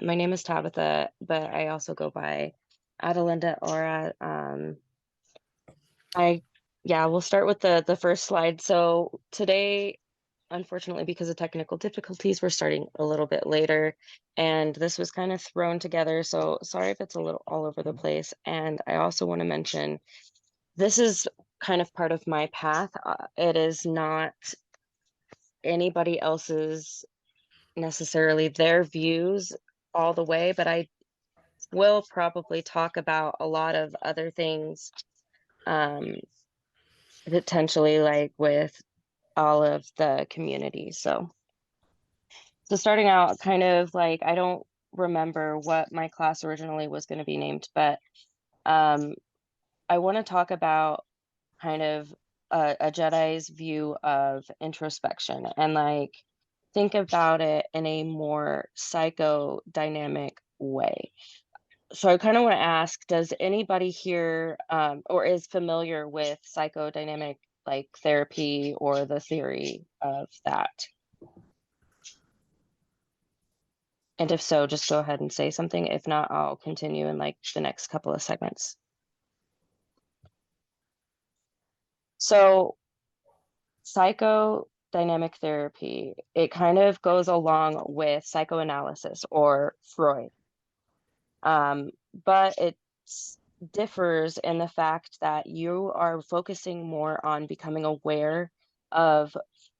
My name is Tabitha, but I also go by Adelinda Aura. I yeah, we'll start with the first slide. So today, unfortunately, because of technical difficulties, we're starting a little bit later, and this was kind of thrown together. So sorry if it's a little all over the place. And I also want to mention this is kind of part of my path. It is not anybody else's necessarily their views all the way, but I will probably talk about a lot of other things, um, potentially like with all of the community. So starting out, kind of like I don't remember what my class originally was going to be named, but um, I want to talk about kind of a Jedi's view of introspection and like think about it in a more psychodynamic way. So I kind of want to ask, does anybody here or is familiar with psychodynamic like therapy or the theory of that? And if so, just go ahead and say something. If not, I'll continue in like the next couple of segments. So psychodynamic therapy, it kind of goes along with psychoanalysis or Freud. Um, but it differs in the fact that you are focusing more on becoming aware of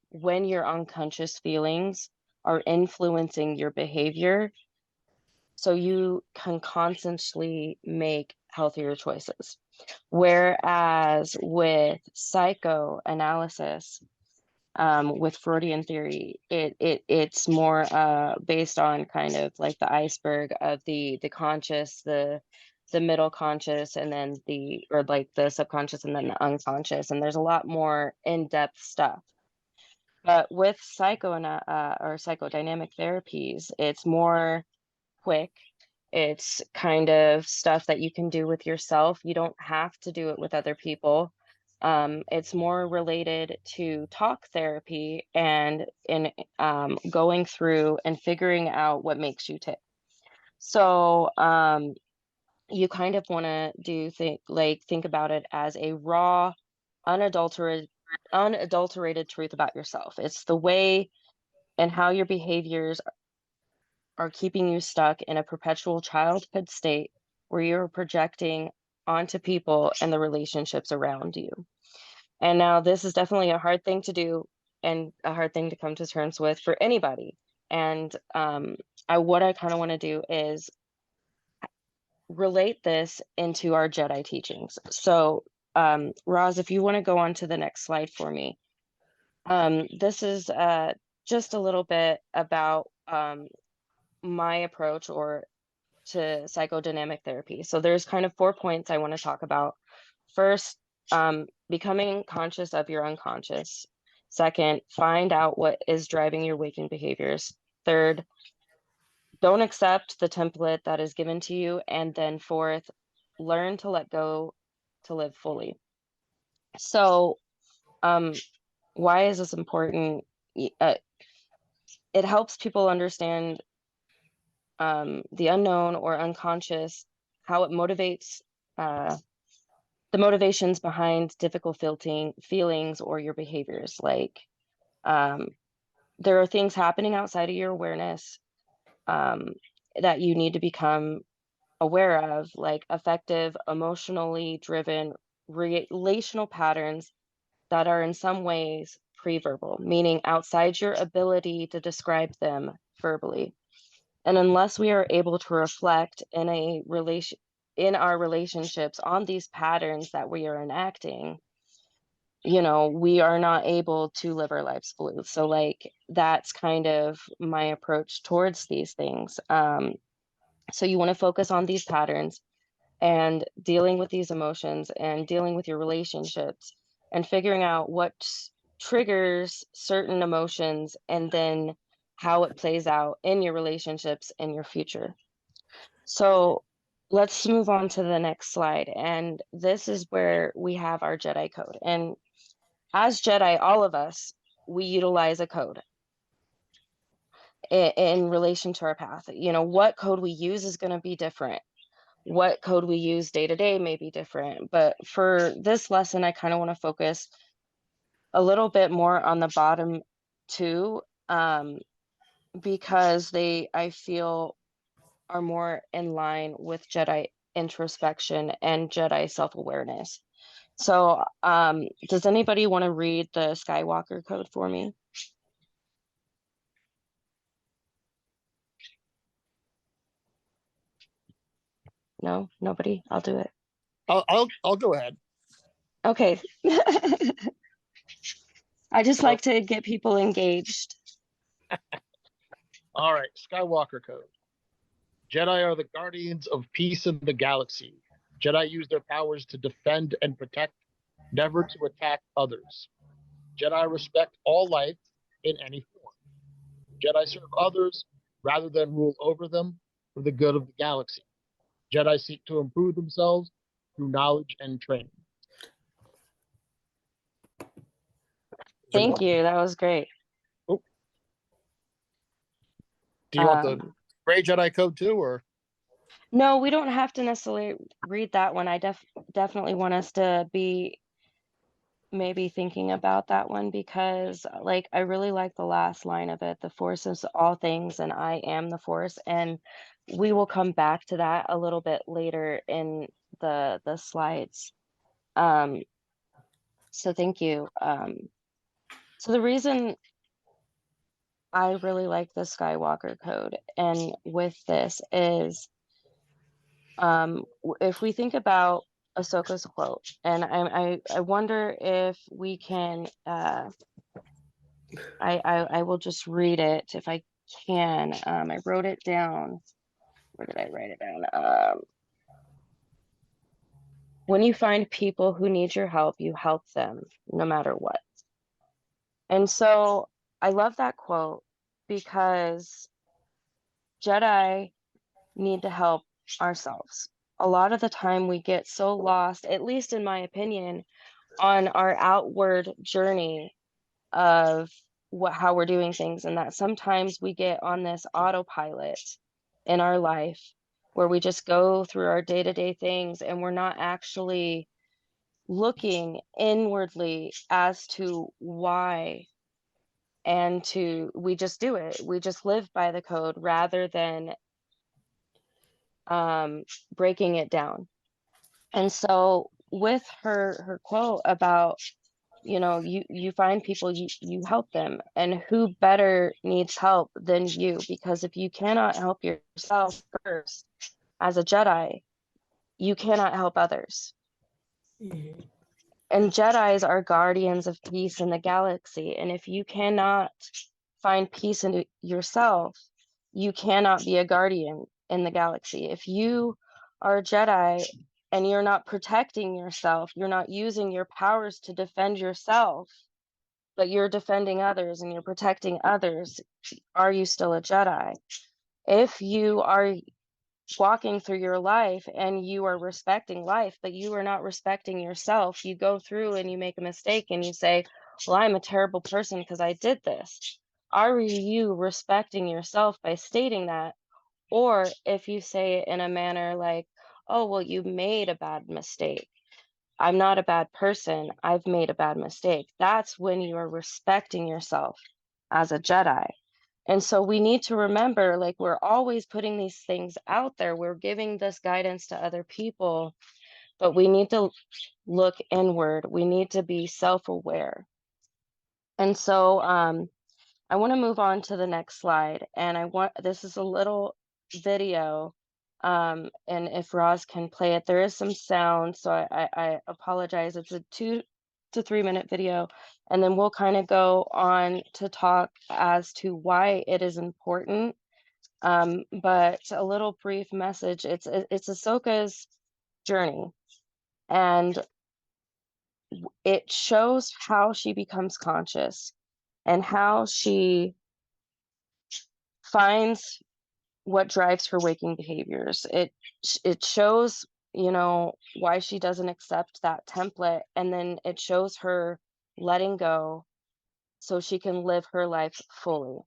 when your unconscious feelings are influencing your behavior so you can consciously make healthier choices. Whereas with psychoanalysis, with Freudian theory, it's more based on kind of like the iceberg of the conscious, the middle conscious, and then or like the subconscious and then the unconscious. And there's a lot more in-depth stuff. But with or psychodynamic therapies, it's more quick. It's kind of stuff that you can do with yourself. You don't have to do it with other people. It's more related to talk therapy and in going through and figuring out what makes you tick. So you kind of want to think about it as a raw, unadulterated truth about yourself. It's the way and how your behaviors are keeping you stuck in a perpetual childhood state where you're projecting onto people and the relationships around you. And now this is definitely a hard thing to do and a hard thing to come to terms with for anybody. And what I kind of want to do is relate this into our Jedi teachings. So, Roz, if you want to go on to the next slide for me. This is just a little bit about my approach or to psychodynamic therapy. So there's kind of 4 points I want to talk about. First, becoming conscious of your unconscious. Second, find out what is driving your waking behaviors. Third, don't accept the template that is given to you. And then fourth, learn to let go to live fully. So, why is this important? It helps people understand the unknown or unconscious, how it motivates the motivations behind difficult feelings or your behaviors. Like um, there are things happening outside of your awareness um, that you need to become aware of, like effective, emotionally driven relational patterns that are in some ways pre-verbal, meaning outside your ability to describe them verbally. And unless we are able to reflect in our relationships on these patterns that we are enacting, we are not able to live our lives fully. So like that's kind of my approach towards these things. So you want to focus on these patterns and dealing with these emotions and dealing with your relationships and figuring out what triggers certain emotions and then how it plays out in your relationships and your future. So let's move on to the next slide. And this is where we have our Jedi code. And as Jedi, all of us, we utilize a code. in relation to our path. You know, what code we use is going to be different. What code we use day to day may be different. But for this lesson, I kind of want to focus a little bit more on the bottom two, because I feel, are more in line with Jedi introspection and Jedi self-awareness. So, does anybody want to read the Skywalker code for me? No, nobody? I'll do it. I'll go ahead. Okay. I just So, like to get people engaged. all right, Skywalker code. Jedi are the guardians of peace in the galaxy. Jedi use their powers to defend and protect, never to attack others. Jedi respect all life in any form. Jedi serve others rather than rule over them for the good of the galaxy. Jedi seek to improve themselves through knowledge and training. Thank you. That was great. Oh, do you want the Um, Gray Jedi code too, or no, we don't have to necessarily read that one. I definitely want us to be maybe thinking about that one because like I really like the last line of it. The force is all things and I am the force. And we will come back to that a little bit later in the slides. Um, so thank you. So the reason I really like the Skywalker code and with this is if we think about Ahsoka's quote, and I wonder if we can I will just read it if I can. I wrote it down. Where did I write it down? When you find people who need your help, you help them no matter what. And so I love that quote because Jedi need to help ourselves. A lot of the time we get so lost, at least in my opinion, on our outward journey of how we're doing things, and that sometimes we get on this autopilot in our life where we just go through our day-to-day things and we're not actually looking inwardly as to why, and we just do it, we just live by the code rather than breaking it down. And so with her quote about, you know, you find people, you help them, and who better needs help than you? Because if you cannot help yourself first as a Jedi, you cannot help others. And Jedis are guardians of peace in the galaxy, and if you cannot find peace in yourself, you cannot be a guardian in the galaxy. If you are a Jedi and you're not protecting yourself, you're not using your powers to defend yourself, but you're defending others and you're protecting others, are you still a Jedi? If you are walking through your life and you are respecting life, but you are not respecting yourself, you go through and you make a mistake and you say, well, I'm a terrible person because I did this. Are you respecting yourself by stating that? Or if you say it in a manner like, oh, well, you made a bad mistake. I'm not a bad person. I've made a bad mistake. That's when you are respecting yourself as a Jedi. And so we need to remember, like, we're always putting these things out there. We're giving this guidance to other people, but we need to look inward. We need to be self-aware. And so I want to move on to the next slide. And this is a little video. And if Roz can play it, there is some sound, so I apologize. It's a 2 to 3 minute video, and then we'll kind of go on to talk as to why it is important. But a little brief message. It's Ahsoka's journey, and it shows how she becomes conscious and how she finds what drives her waking behaviors. It shows, you know, why she doesn't accept that template, and then it shows her letting go so she can live her life fully.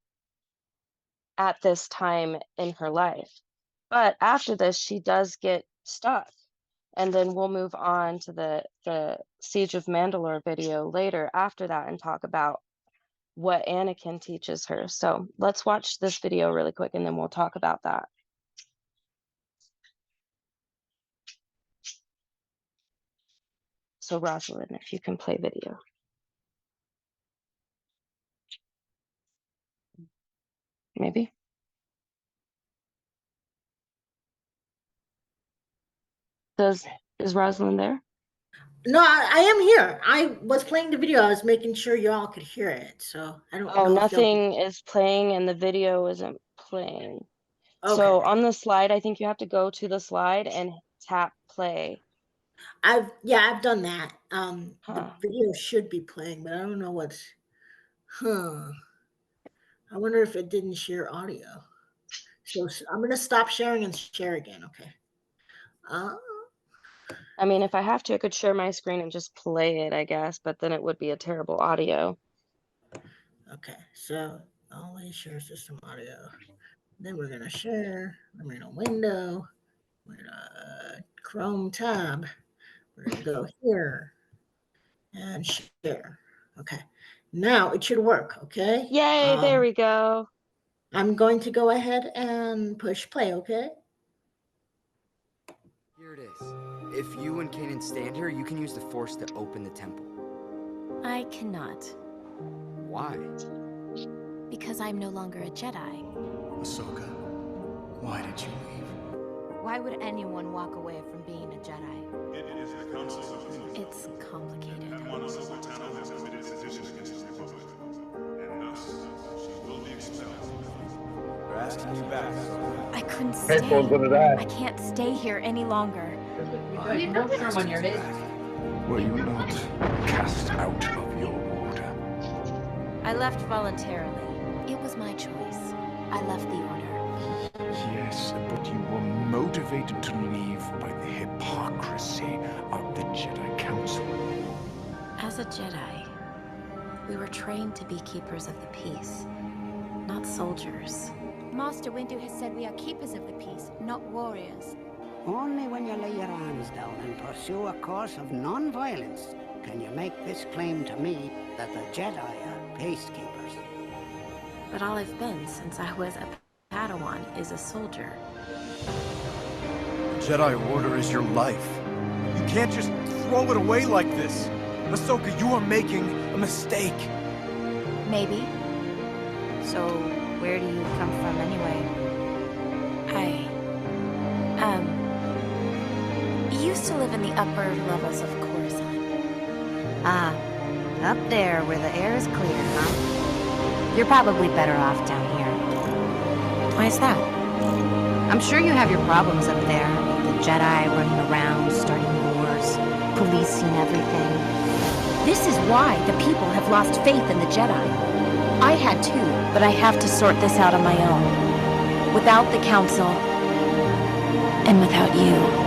at this time in her life. But after this, she does get stuck. And then we'll move on to the Siege of Mandalore video later after that and talk about what Anakin teaches her. So let's watch this video really quick and then we'll talk about that. So Rosalind, if you can play video. Maybe. Is Rosalind there? No, I am here. I was playing the video. I was making sure y'all could hear it. So I don't Oh, know if y'all. nothing is playing and the video isn't playing. Okay. So on the slide, I think you have to go to the slide and tap play. I've done that. The video should be playing, but I don't know what's. I wonder if it didn't share audio. So I'm gonna stop sharing and share again. Okay. I mean, if I have to, I could share my screen and just play it, I guess, but then it would be a terrible audio. Okay, so always share system audio. Then we're gonna share. I'm in a window. We're in a Chrome tab. We're gonna go here and share. Okay, now it should work. Okay. Yay! There we go. I'm going to go ahead and push play. Okay. Here it is. If you and Kanan stand here, you can use the Force to open the temple. I cannot. Why? Because I'm no longer a Jedi. Ahsoka, why did you leave? Why would anyone walk away from being a Jedi? It is the Council's opinion. It's complicated. And one Ahsoka Tano has committed sedition against the Republic. And thus, she will be expelled. We're asking you back. I couldn't stay. I can't stay here any longer. Were you not cast out of your order? I left voluntarily. It was my choice. I left the order. Yes, but you were motivated to leave by the hypocrisy of the Jedi Council. As a Jedi, we were trained to be keepers of the peace, not soldiers. Master Windu has said we are keepers of the peace, not warriors. Only when you lay your arms down and pursue a course of non-violence can you make this claim to me that the Jedi are peacekeepers. But all I've been since I was a Padawan is a soldier. The Jedi Order is your life. You can't just throw it away like this. Ahsoka, you are making a mistake. Maybe. So, where do you come from anyway? I used to live in the upper levels of Coruscant. Ah, up there where the air is clear, huh? You're probably better off down here. Why is that? I'm sure you have your problems up there. The Jedi running around, starting wars, policing everything. This is why the people have lost faith in the Jedi. I had too, but I have to sort this out on my own. Without the Council, and without you.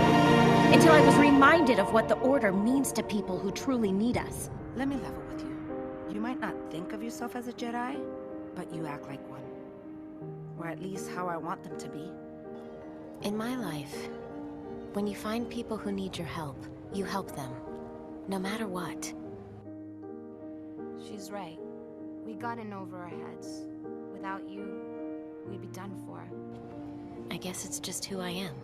Until I was reminded of what the Order means to people who truly need us. Let me level with you. You might not think of yourself as a Jedi, but you act like one. Or at least how I want them to be. In my life, when you find people who need your help, you help them. No matter what. She's right. We got in over our heads. Without you, we'd be done for. I guess it's just who I am.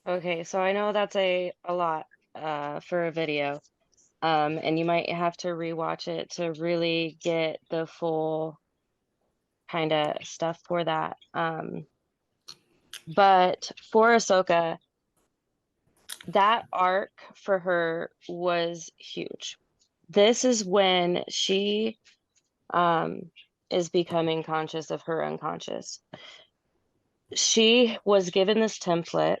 Okay, so I know that's a lot for a video. And you might have to rewatch it to really get the full kind of stuff for that. But for Ahsoka, that arc for her was huge. This is when she is becoming conscious of her unconscious. She was given this template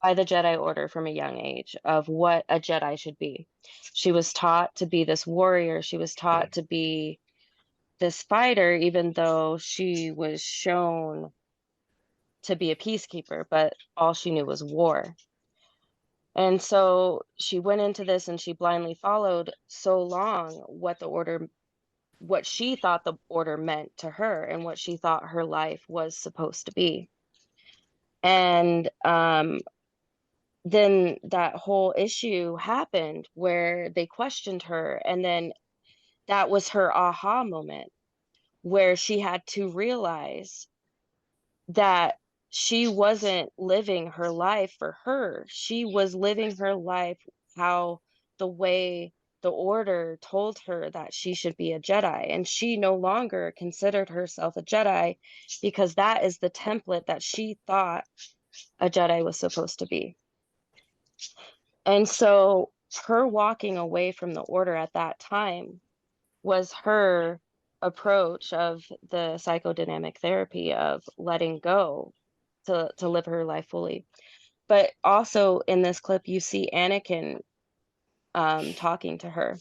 by the Jedi Order from a young age of what a Jedi should be. She was taught to be this warrior. She was taught to be this fighter, even though she was shown to be a peacekeeper, but all she knew was war. And so she went into this and she blindly followed so long what she thought the order meant to her and what she thought her life was supposed to be. And then that whole issue happened where they questioned her, and then that was her aha moment where she had to realize that she wasn't living her life for her. She was living her life how the way the order told her that she should be a Jedi. And she no longer considered herself a Jedi because that is the template that she thought a Jedi was supposed to be. And so her walking away from the order at that time was her approach of the psychodynamic therapy of letting go to live her life fully. But also in this clip, you see Anakin talking to her,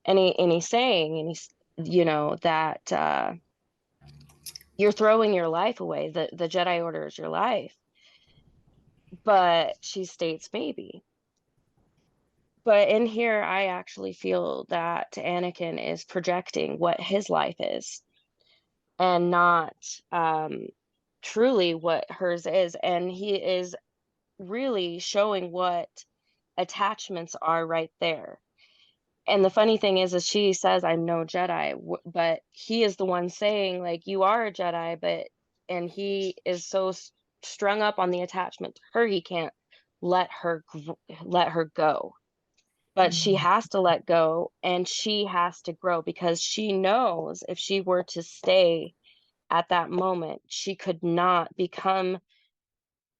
and he's saying, and he's that you're throwing your life away. The Jedi Order is your life, but she states maybe. But in here, I actually feel that Anakin is projecting what his life is and not truly what hers is. And he is really showing what attachments are right there. And the funny thing is she says, I'm no Jedi, but he is the one saying, like, you are a Jedi, and he is so strung up on the attachment to her, he can't let her go. But she has to let go and she has to grow because she knows if she were to stay at that moment, she could not become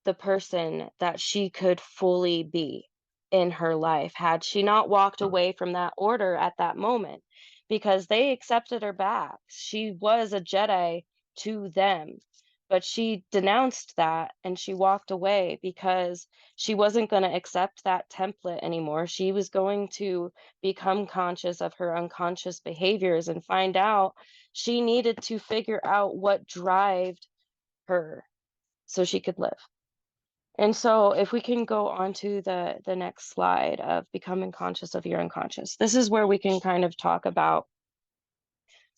the person that she could fully be in her life had she not walked away from that order at that moment, because they accepted her back. She was a Jedi to them, but she denounced that and she walked away because she wasn't going to accept that template anymore. She was going to become conscious of her unconscious behaviors and find out she needed to figure out what drove her so she could live. And so if we can go on to the next slide of becoming conscious of your unconscious. This is where we can kind of talk about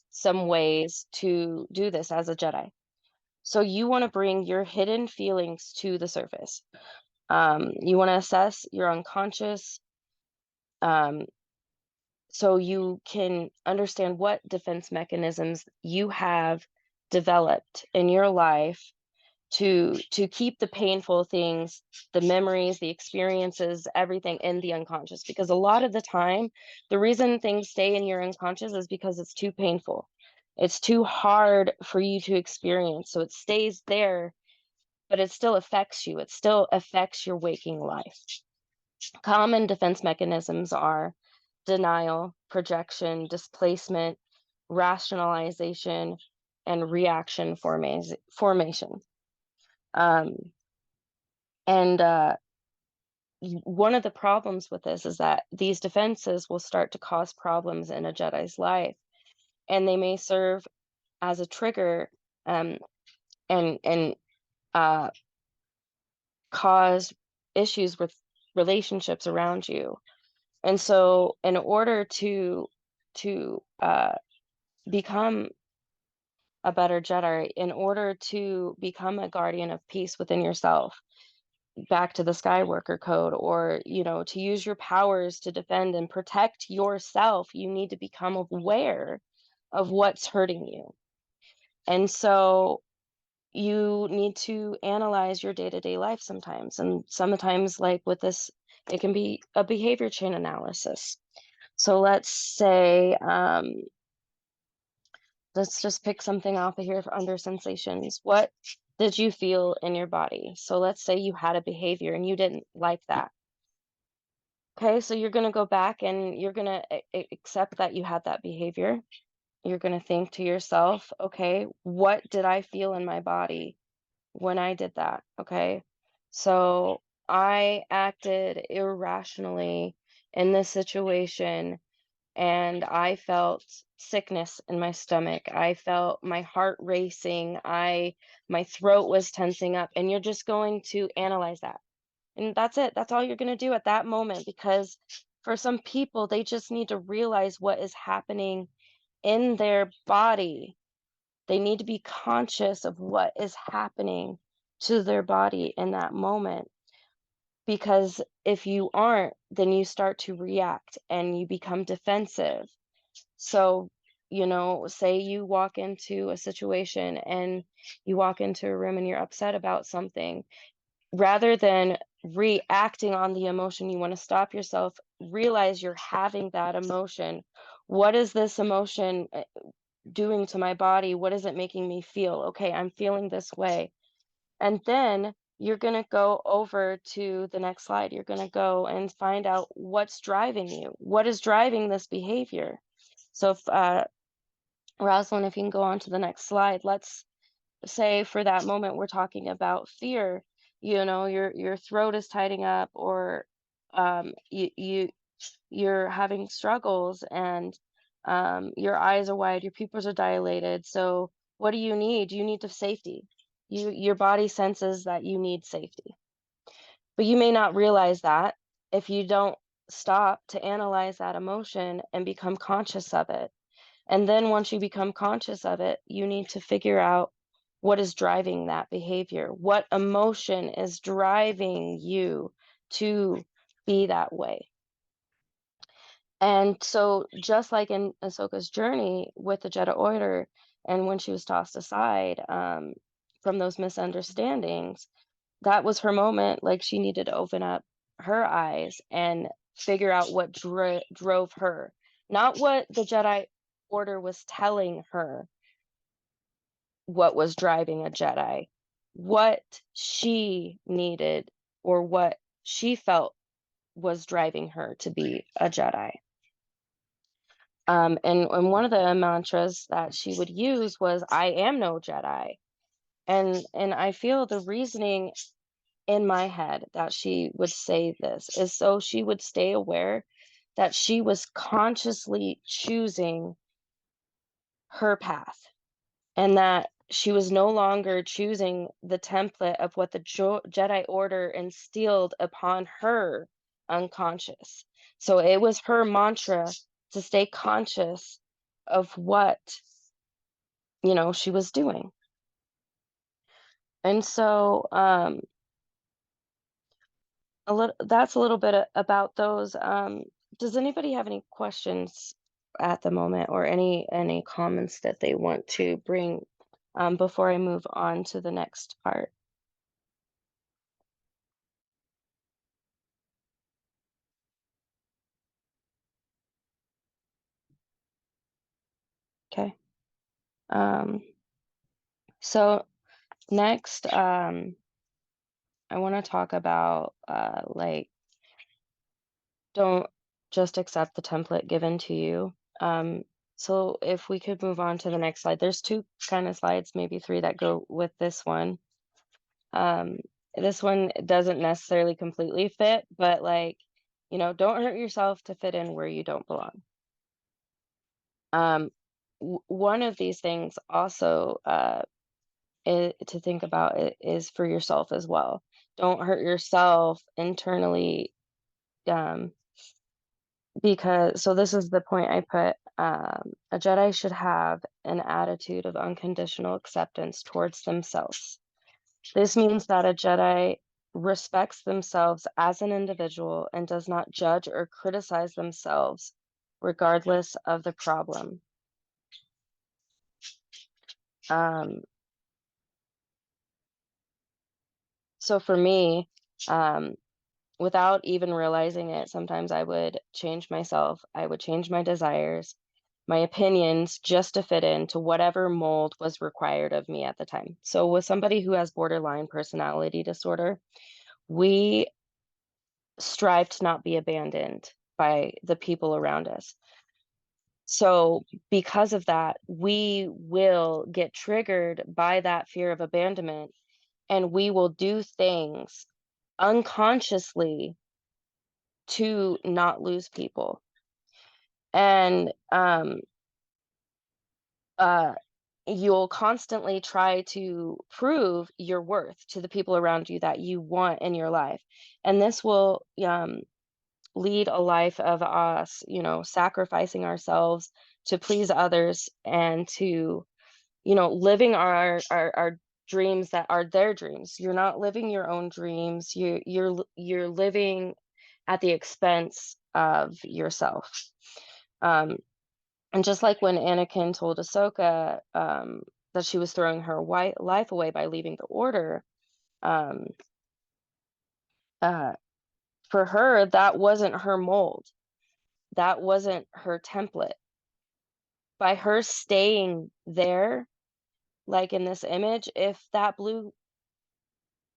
some ways to do this as a Jedi. So you want to bring your hidden feelings to the surface. You want to assess your unconscious so you can understand what defense mechanisms you have developed in your life to keep the painful things, the memories, the experiences, everything in the unconscious. Because a lot of the time, the reason things stay in your unconscious is because it's too painful. It's too hard for you to experience. So it stays there, but it still affects you. It still affects your waking life. Common defense mechanisms are denial, projection, displacement, rationalization, and reaction formation. And one of the problems with this is that these defenses will start to cause problems in a Jedi's life, and they may serve as a trigger and cause issues with relationships around you. And so, in order to become a better Jedi, in order to become a guardian of peace within yourself, back to the Skywalker code, or to use your powers to defend and protect yourself, you need to become aware of what's hurting you. And so you need to analyze your day-to-day life sometimes, and sometimes, like with this, it can be a behavior chain analysis. So let's say let's just pick something off of here under sensations. What did you feel in your body? So let's say you had a behavior and you didn't like that. Okay, so you're going to go back and you're going to accept that you had that behavior. You're going to think to yourself, okay, what did I feel in my body when I did that? Okay, so I acted irrationally in this situation and I felt sickness in my stomach. I felt my heart racing. My throat was tensing up, and you're just going to analyze that. And that's it. That's all you're going to do at that moment, because for some people, they just need to realize what is happening in their body. They need to be conscious of what is happening to their body in that moment. Because if you aren't, then you start to react and you become defensive. So, say you walk into a situation and you walk into a room and you're upset about something, rather than reacting on the emotion, you want to stop yourself, realize you're having that emotion. What is this emotion doing to my body? What is it making me feel? Okay, I'm feeling this way. And then you're going to go over to the next slide. You're going to go and find out what's driving you. What is driving this behavior? So, if, Rosalind, if you can go on to the next slide, let's say for that moment we're talking about fear. Your throat is tightening up, or you're having struggles, and your eyes are wide, your pupils are dilated. So what do you need? You need the safety. Your body senses that you need safety, but you may not realize that if you don't stop to analyze that emotion and become conscious of it. And then once you become conscious of it, you need to figure out what is driving that behavior. What emotion is driving you to be that way? And so, just like in Ahsoka's journey with the Jedi Order, and when she was tossed aside from those misunderstandings, that was her moment. Like, she needed to open up her eyes and figure out what drove her, not what the Jedi Order was telling her what was driving a Jedi, what she needed or what she felt was driving her to be a Jedi. And one of the mantras that she would use was, "I am no Jedi." And I feel the reasoning in my head that she would say this is so she would stay aware that she was consciously choosing her path, and that she was no longer choosing the template of what the Jedi Order instilled upon her unconscious. So it was her mantra to stay conscious of what she was doing. And so that's a little bit about those. Does anybody have any questions at the moment, or any comments that they want to bring before I move on to the next part? Okay. So next, I want to talk about like, don't just accept the template given to you. So if we could move on to the next slide. There's two kind of slides, maybe three, that go with this one. This one doesn't necessarily completely fit, but like, don't hurt yourself to fit in where you don't belong. One of these things also to think about is for yourself as well. Don't hurt yourself internally, because, so this is the point I put, a Jedi should have an attitude of unconditional acceptance towards themselves. This means that a Jedi respects themselves as an individual and does not judge or criticize themselves regardless of the problem. So for me, without even realizing it, sometimes I would change myself. I would change my desires, my opinions, just to fit into whatever mold was required of me at the time. So with somebody who has borderline personality disorder, we strive to not be abandoned by the people around us. So because of that, we will get triggered by that fear of abandonment, and we will do things unconsciously to not lose people. And you'll constantly try to prove your worth to the people around you that you want in your life. And this will lead a life of us, sacrificing ourselves to please others and to, living our dreams that are their dreams. You're not living your own dreams. You're living at the expense of yourself. And just like when Anakin told Ahsoka that she was throwing her life away by leaving the Order, um, uh, for her, that wasn't her mold. That wasn't her template. By her staying there, like in this image, if that blue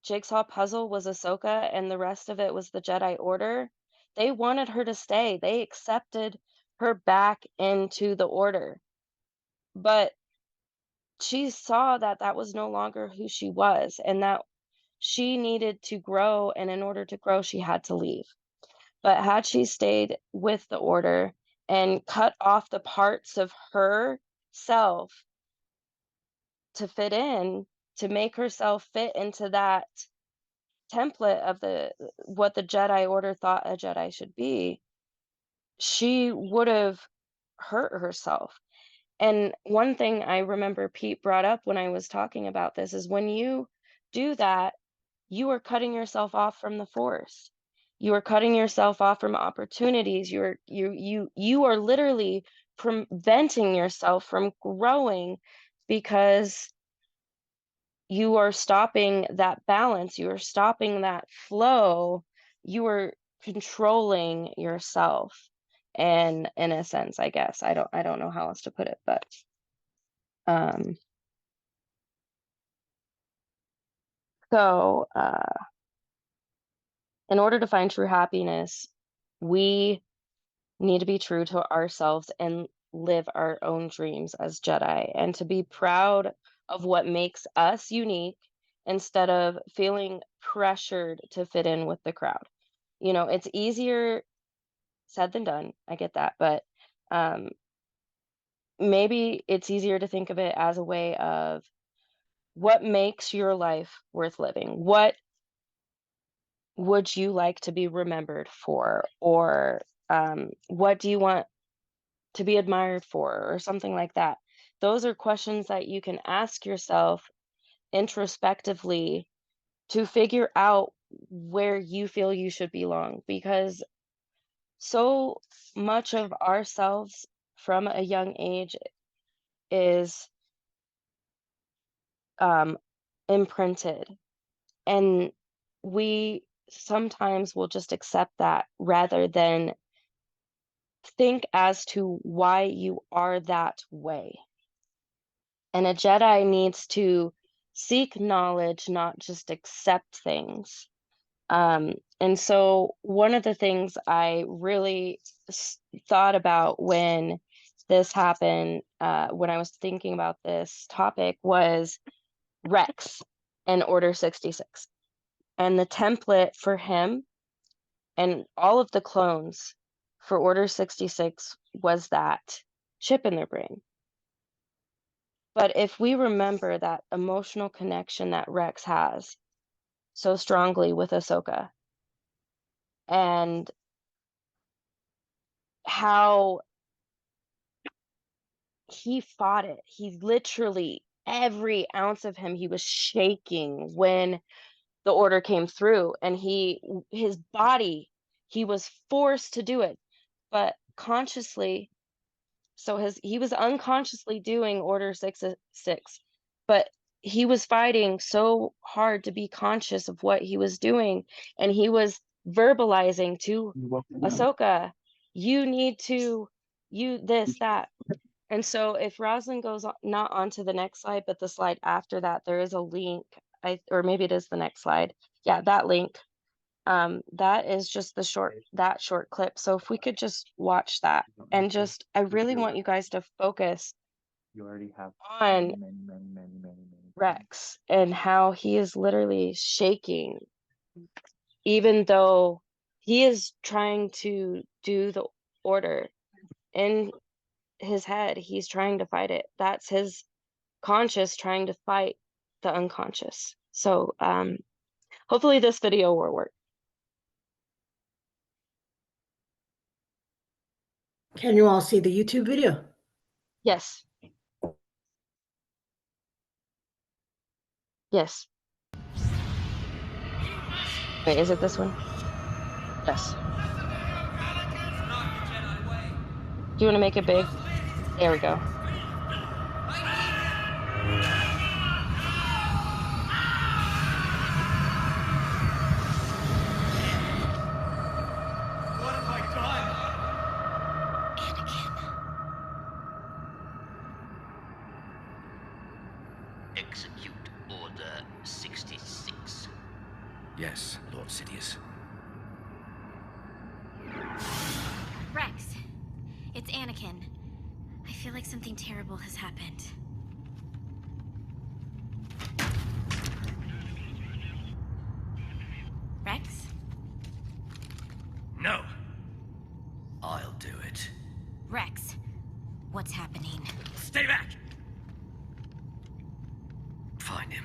jigsaw puzzle was Ahsoka and the rest of it was the Jedi Order, they wanted her to stay. They accepted her back into the Order. But she saw that that was no longer who she was and that she needed to grow. And in order to grow, she had to leave. But had she stayed with the Order and cut off the parts of herself to fit in, to make herself fit into that template of what the Jedi Order thought a Jedi should be, she would have hurt herself. And one thing I remember Pete brought up when I was talking about this is when you do that, you are cutting yourself off from the Force. You are cutting yourself off from opportunities. You are literally preventing yourself from growing because you are stopping that balance, you are stopping that flow, you are controlling yourself. And in a sense, I guess, I don't know how else to put it, but um so in order to find true happiness, we need to be true to ourselves and live our own dreams as Jedi and to be proud of what makes us unique instead of feeling pressured to fit in with the crowd. It's easier said than done. I get that, but um, maybe it's easier to think of it as a way of what makes your life worth living? What would you like to be remembered for? Or what do you want to be admired for, or something like that? Those are questions that you can ask yourself introspectively to figure out where you feel you should belong, because so much of ourselves from a young age is imprinted, and we sometimes will just accept that rather than think as to why you are that way. And a Jedi needs to seek knowledge, not just accept things. And so one of the things I really thought about when this happened, when I was thinking about this topic, was Rex and Order 66. And the template for him and all of the clones for Order 66 was that chip in their brain. But if we remember that emotional connection that Rex has so strongly with Ahsoka and how he fought it, he literally, every ounce of him, he was shaking when the Order came through, and his body, he was forced to do it, but consciously. So he was unconsciously doing Order 66, but he was fighting so hard to be conscious of what he was doing, and he was verbalizing to Ahsoka, you need to, you this, that. And so if Rosalind goes not onto the next slide, but the slide after that, there is a link, or maybe it is the next slide. Yeah, that link. That is just that short clip. So if we could just watch that, and just, I really want you guys to focus on Rex and how he is literally shaking, even though he is trying to do the Order in his head. He's trying to fight it. That's his conscious trying to fight the unconscious. So hopefully this video will work. Can you all see the YouTube video? Yes. Yes. Wait, is it this one? Yes. Do you want to make it big? There we go. What have I done? Execute Order 66. Yes, Lord Sidious. Rex, it's Anakin. I feel like something terrible has happened. Rex? No. I'll do it. Rex, what's happening? Stay back! Find him.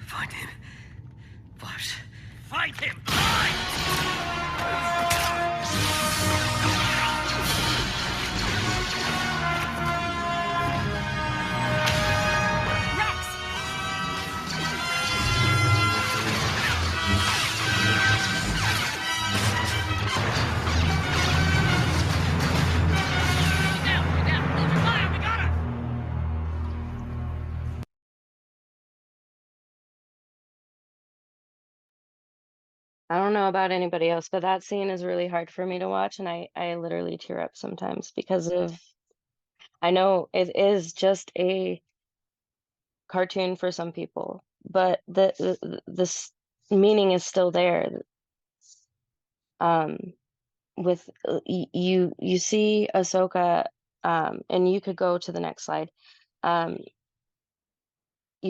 Find him. But find him! I don't know about anybody else, but that scene is really hard for me to watch, and I literally tear up sometimes because of, I know it is just a cartoon for some people, but this meaning is still there. With you see Ahsoka, and you could go to the next slide. You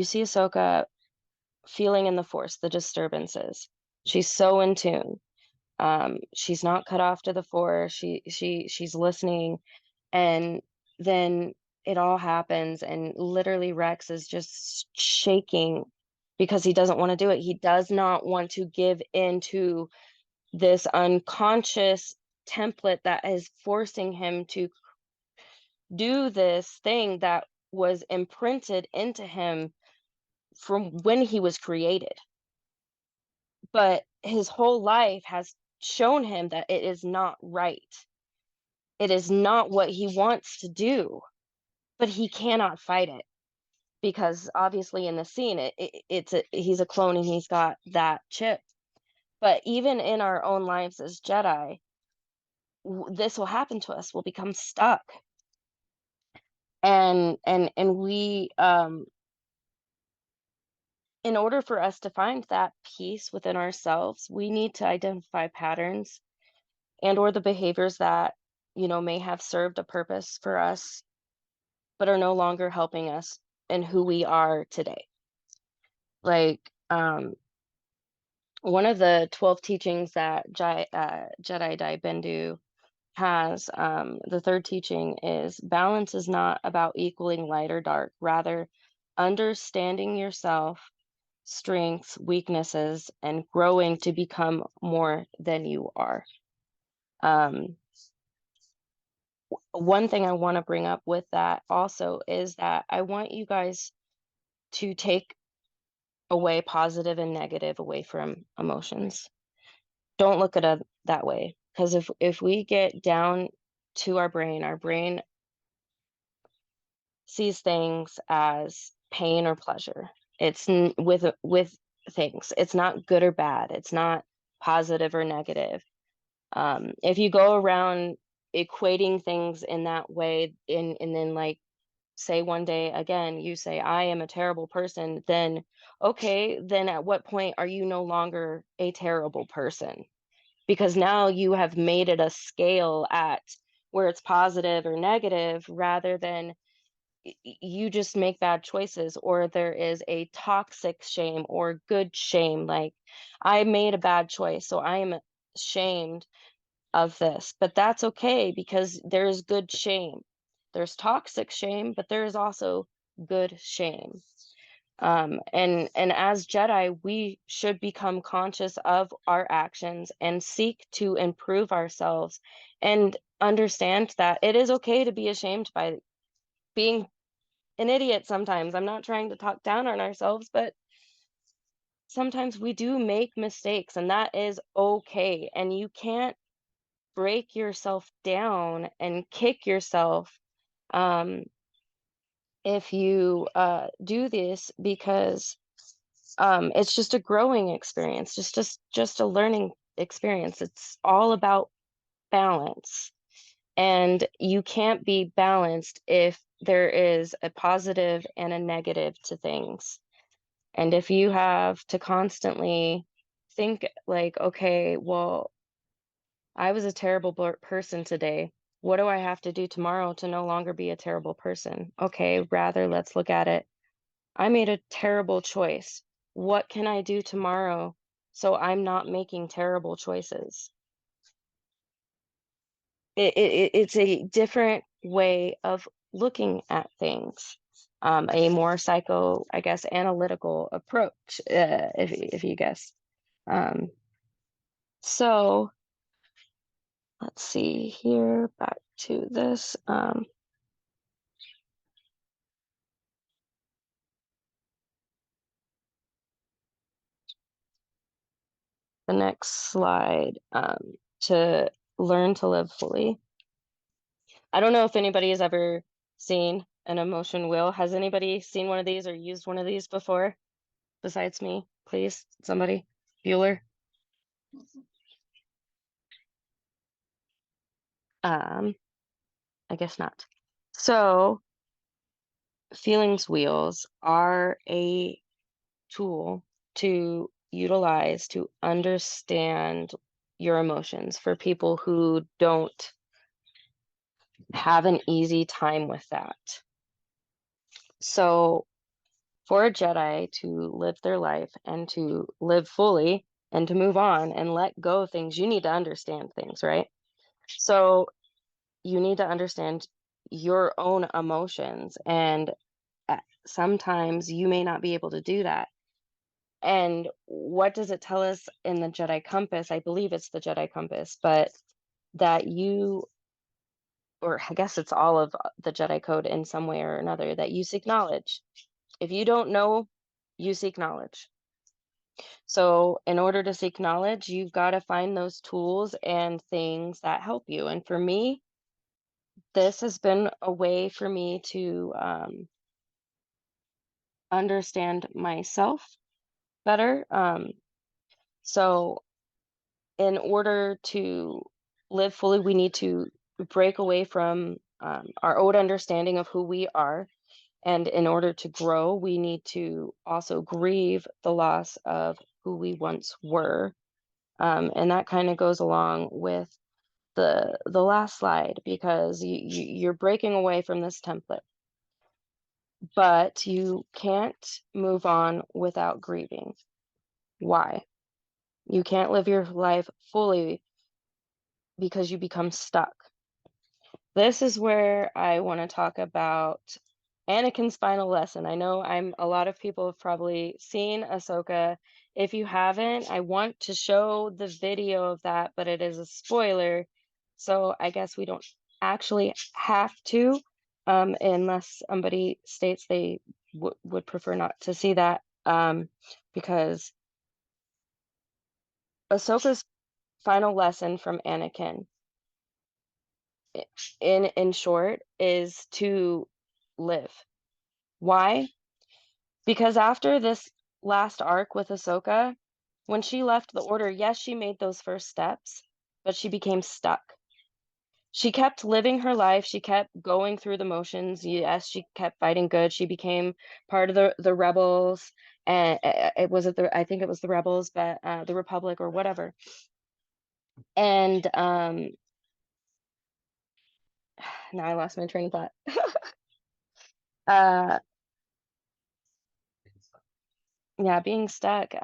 see Ahsoka feeling in the Force, the disturbances. She's so in tune. She's not cut off to the Force. She's listening, and then it all happens, and literally Rex is just shaking because he doesn't want to do it. He does not want to give into this unconscious template that is forcing him to do this thing that was imprinted into him from when he was created. But his whole life has shown him that it is not right. It is not what he wants to do, but he cannot fight it because obviously in the scene he's a clone and he's got that chip. But even in our own lives as Jedi, this will happen to us. We'll become stuck, and we in order for us to find that peace within ourselves, we need to identify patterns and or the behaviors that, you know, may have served a purpose for us but are no longer helping us in who we are today. Like one of the 12 teachings that Jedi Dai Bendu has, the third teaching is balance is not about equaling light or dark, rather understanding yourself, strengths, weaknesses, and growing to become more than you are. One thing I want to bring up with that also is that I want you guys to take away positive and negative away from emotions. Don't look at it that way, because if we get down to our brain sees things as pain or pleasure. It's with things. It's not good or bad. It's not positive or negative. If you go around equating things in that way, and then like say one day again you say I am a terrible person, then okay, then at what point are you no longer a terrible person? Because now you have made it a scale at where it's positive or negative, rather than you just make bad choices, or there is a toxic shame or good shame, like I made a bad choice so I am ashamed of this. But that's okay, because there's good shame. There's toxic shame, but there is also good shame. And as Jedi, we should become conscious of our actions and seek to improve ourselves and understand that it is okay to be ashamed by being an idiot sometimes. I'm not trying to talk down on ourselves, but sometimes we do make mistakes, and that is okay. And you can't break yourself down and kick yourself um, if you do this, because it's just a growing experience, just a learning experience. It's all about balance, and you can't be balanced if there is a positive and a negative to things. And if you have to constantly think like, okay, well, I was a terrible person today. What do I have to do tomorrow to no longer be a terrible person? Okay, rather let's look at it. I made a terrible choice. What can I do tomorrow so I'm not making terrible choices? It's a different way of looking at things, a more I guess, analytical approach, if you guess. So let's see here, back to this. The next slide, to learn to live fully. I don't know if anybody has ever seen an emotion wheel. Has anybody seen one of these or used one of these before besides me? Please, somebody. Bueller. I guess not. So, feelings wheels are a tool to utilize to understand your emotions for people who don't have an easy time with that. So, for a Jedi to live their life and to live fully and to move on and let go of things, you need to understand things, right? So, you need to understand your own emotions, and sometimes you may not be able to do that. And what does it tell us in the Jedi compass? I believe it's the Jedi compass, but that you, or I guess it's all of the Jedi code in some way or another, that you seek knowledge. If you don't know, you seek knowledge. So, in order to seek knowledge, you've got to find those tools and things that help you. And for me, this has been a way for me to understand myself better. So, in order to live fully, we need to break away from our old understanding of who we are. And in order to grow, we need to also grieve the loss of who we once were. And that kind of goes along with the last slide, because you're breaking away from this template, but you can't move on without grieving. Why? You can't live your life fully because you become stuck. This is where I want to talk about Anakin's final lesson. I know a lot of people have probably seen Ahsoka. If you haven't, I want to show the video of that, but it is a spoiler. So I guess we don't actually have to, unless somebody states they would prefer not to see that, because Ahsoka's final lesson from Anakin, in short, is to live. Why? Because after this last arc with Ahsoka, when she left the Order, yes, she made those first steps, but she became stuck. She kept living her life. She kept going through the motions. Yes, she kept fighting good. She became part of the rebels, and it was I think it was the rebels, but the Republic or whatever. And now I lost my train of thought. uh, yeah, being stuck.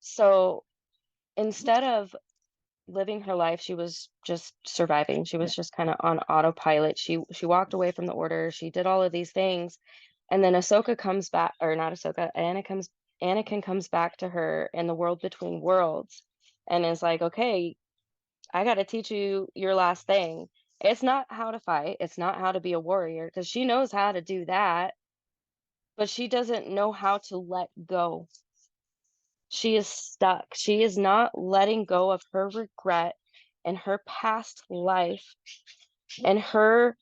So instead of living her life. She was just surviving. She was just kind of on autopilot. She walked away from the order. She did all of these things. And then Ahsoka comes back, or not Ahsoka, Anakin comes back to her in the world between worlds and is like, okay, I got to teach you your last thing. It's not how to fight. It's not how to be a warrior, because she knows how to do that, but she doesn't know how to let go. She is stuck. She is not letting go of her regret and her past life and her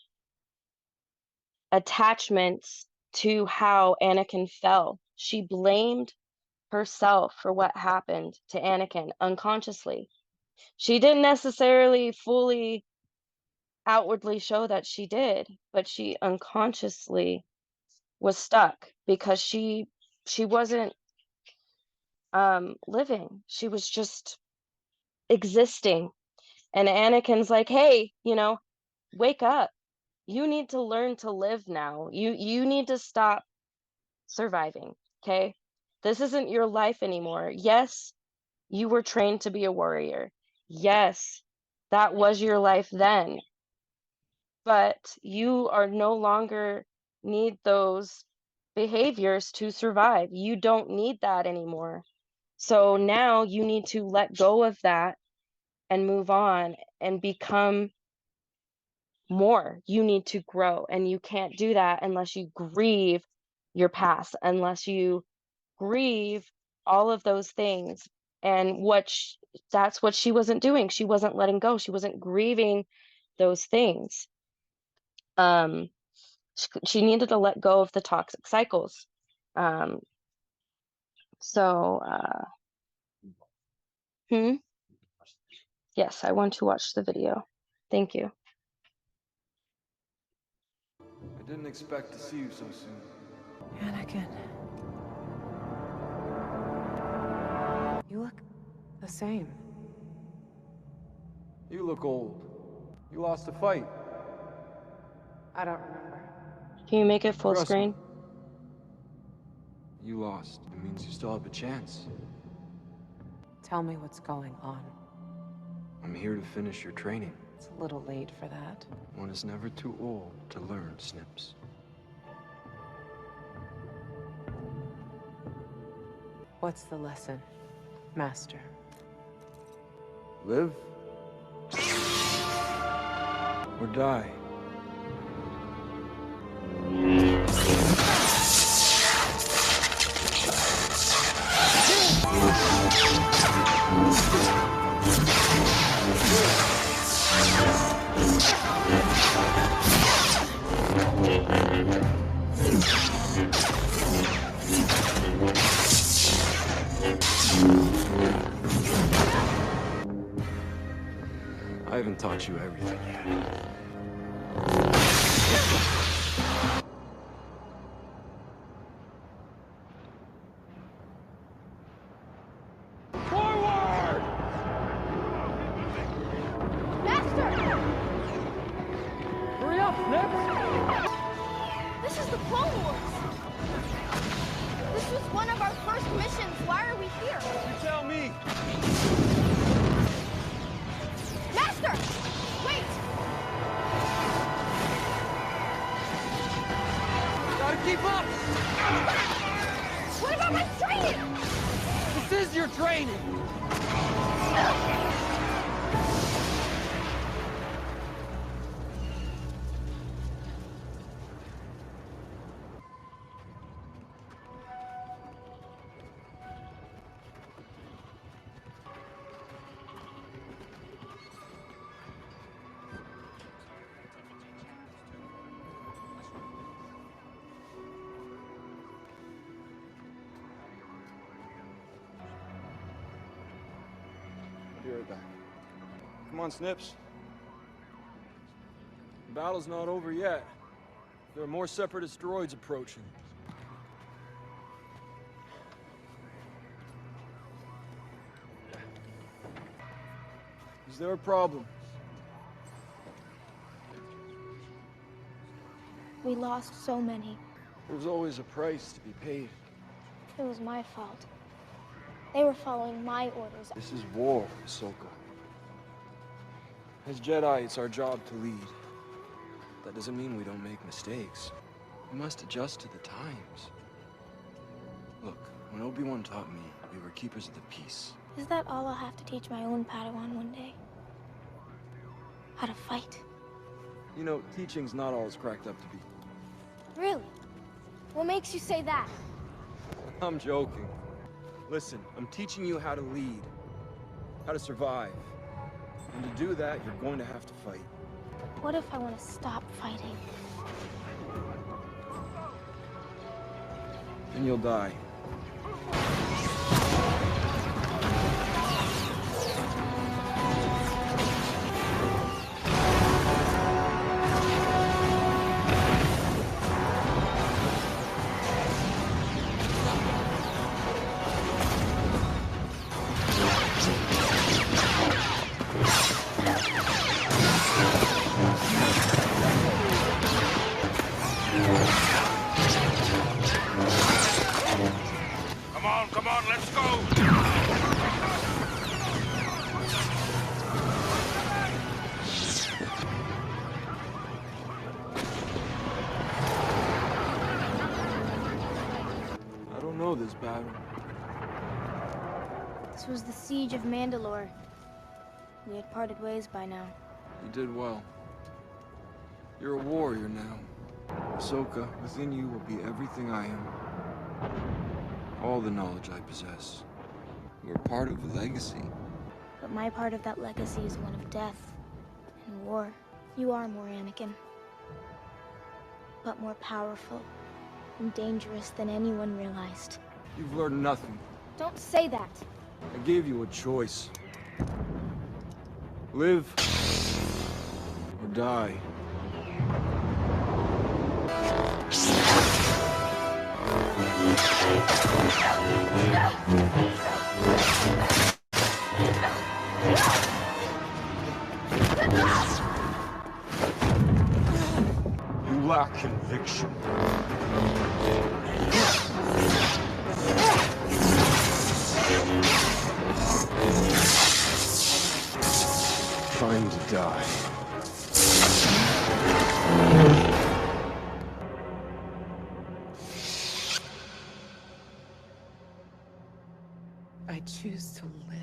attachments to how Anakin fell. She blamed herself for what happened to Anakin unconsciously. She didn't necessarily fully outwardly show that she did, but she unconsciously was stuck because she wasn't living. She was just existing. And Anakin's like, "Hey, wake up. You need to learn to live now. You need to stop surviving, okay? This isn't your life anymore. Yes, you were trained to be a warrior. Yes, that was your life then. But you are no longer need those behaviors to survive. You don't need that anymore. So now you need to let go of that and move on and become more. You need to grow, and you can't do that unless you grieve your past, unless you grieve all of those things." And that's what she wasn't doing. She wasn't letting go. She wasn't grieving those things. She needed to let go of the toxic cycles. Um, so, yes, I want to watch the video. Thank you. I didn't expect to see you so soon. Anakin. You look the same. You look old. You lost a fight. I don't remember. Can you make it full Trust screen? me. You lost. It means you still have a chance. Tell me what's going on. I'm here to finish your training. It's a little late for that. One is never too old to learn, Snips. What's the lesson, Master? Live or die. I haven't taught you everything yet. Forward! Master! Hurry up, Snips! This is the Clone Wars! This was one of our first missions. Why are we here? You tell me! Master! Wait! Gotta keep up! What about my training? This is your training! Be right back. Come on, Snips. The battle's not over yet. There are more separatist droids approaching. Is there a problem? We lost so many. There's always a price to be paid. It was my fault. They were following my orders. This is war, Ahsoka. As Jedi, it's our job to lead. That doesn't mean we don't make mistakes. We must adjust to the times. Look, when Obi-Wan taught me, we were keepers of the peace. Is that all I'll have to teach my own Padawan one day? How to fight? You know, teaching's not all it's cracked up to be. Really? What makes you say that? I'm joking. Listen, I'm teaching you how to lead, how to survive. And to do that, you're going to have to fight. What if I want to stop fighting? Then you'll die. Come on, let's go! I don't know this battle. This was the siege of Mandalore. We had parted ways by now. You did well. You're a warrior now. Ahsoka, within you will be everything I am. All the knowledge I possess. You are part of a legacy. But my part of that legacy is one of death and war. You are more Anakin. But more powerful and dangerous than anyone realized. You've learned nothing. Don't say that. I gave you a choice. Live or die. You lack conviction. Trying to die. I choose to live.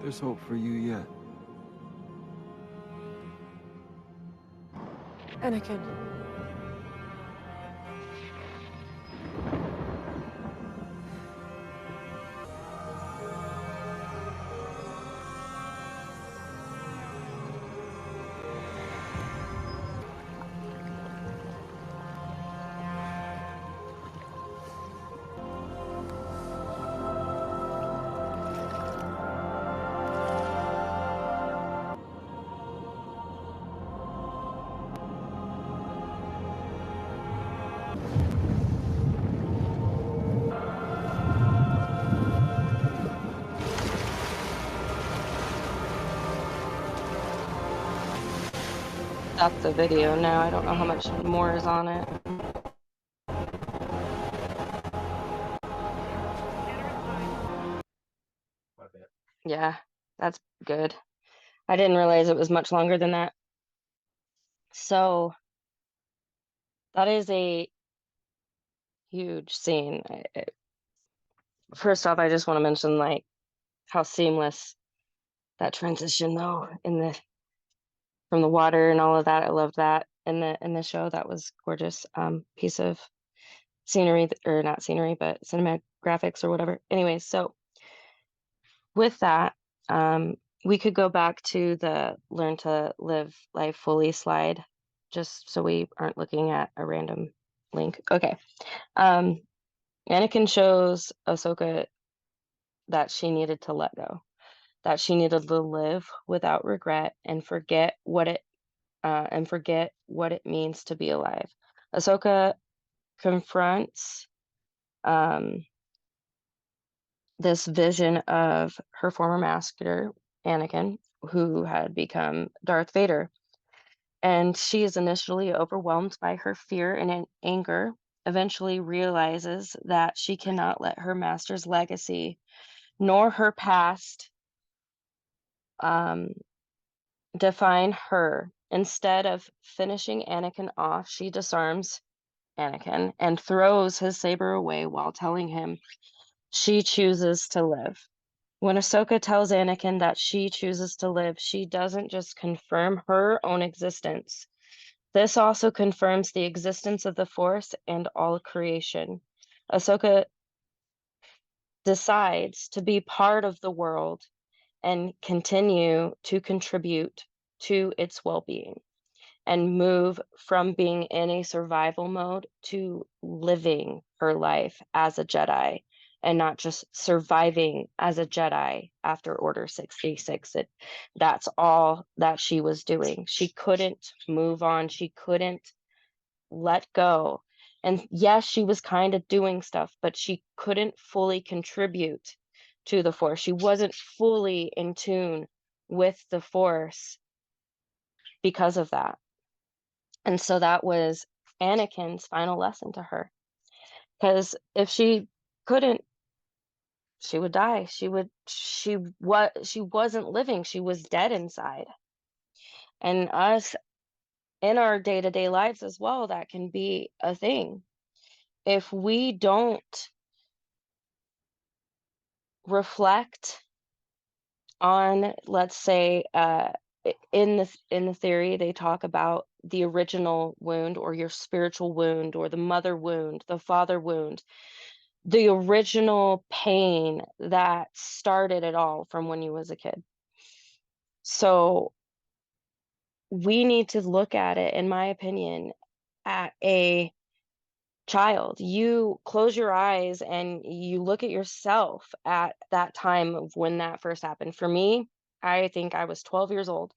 There's hope for you yet. Anakin. Stop the video now. I don't know how much more is on it. Yeah, that's good. I didn't realize it was much longer than that. So that is a huge scene. First off, I just want to mention like how seamless that transition though in the from the water and all of that. I loved that in the show. That was gorgeous piece of scenery, or not scenery, but cinematographics or whatever. Anyways, so with that, we could go back to the learn to live life fully slide, just so we aren't looking at a random link. Okay. Anakin shows Ahsoka that she needed to let go, that she needed to live without regret and forget what it means to be alive. Ahsoka confronts this vision of her former master, Anakin, who had become Darth Vader. And she is initially overwhelmed by her fear and anger, eventually realizes that she cannot let her master's legacy nor her past um, define her. Instead of finishing Anakin off, she disarms Anakin and throws his saber away while telling him she chooses to live. When Ahsoka tells Anakin that she chooses to live, she doesn't just confirm her own existence. This also confirms the existence of the Force and all creation. Ahsoka decides to be part of the world and continue to contribute to its well-being and move from being in a survival mode to living her life as a Jedi and not just surviving as a Jedi after Order 66. That's all that she was doing. She couldn't move on. She couldn't let go. And yes, she was kind of doing stuff, but she couldn't fully contribute to the Force. She wasn't fully in tune with the Force because of that. And so that was Anakin's final lesson to her. Because if she couldn't, she would die. She wasn't living. She was dead inside. And us in our day-to-day lives as well, that can be a thing. If we don't reflect on, let's say, in the theory, they talk about the original wound or your spiritual wound or the mother wound, the father wound, the original pain that started it all from when you was a kid. So we need to look at it, in my opinion, at a child. You close your eyes and you look at yourself at that time of when that first happened. For me, I think I was 12 years old,